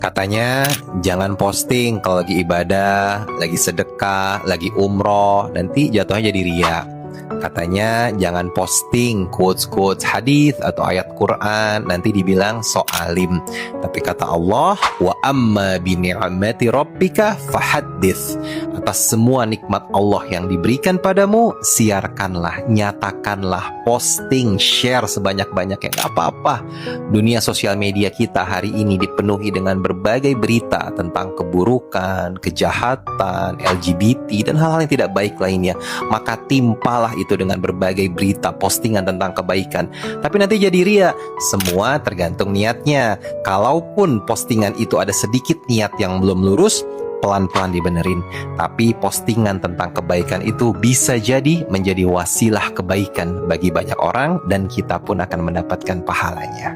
Katanya jangan posting kalau lagi ibadah, lagi sedekah, lagi umroh, nanti jatuhnya jadi ria. Katanya jangan posting quotes-quotes hadis atau ayat Quran, nanti dibilang sok alim. Tapi kata Allah, wa amma bi ni'mati rabbika fahaddits. Atas semua nikmat Allah yang diberikan padamu, siarkanlah, nyatakanlah, posting, share sebanyak-banyaknya, nggak apa-apa. Dunia sosial media kita hari ini dipenuhi dengan berbagai berita tentang keburukan, kejahatan, LGBT, dan hal-hal yang tidak baik lainnya. Maka timpalah itu dengan berbagai berita, postingan tentang kebaikan. Tapi nanti jadi ria. Semua tergantung niatnya. Kalaupun postingan itu ada sedikit niat yang belum lurus, pelan-pelan dibenerin. Tapi postingan tentang kebaikan itu bisa jadi menjadi wasilah kebaikan bagi banyak orang, dan kita pun akan mendapatkan pahalanya.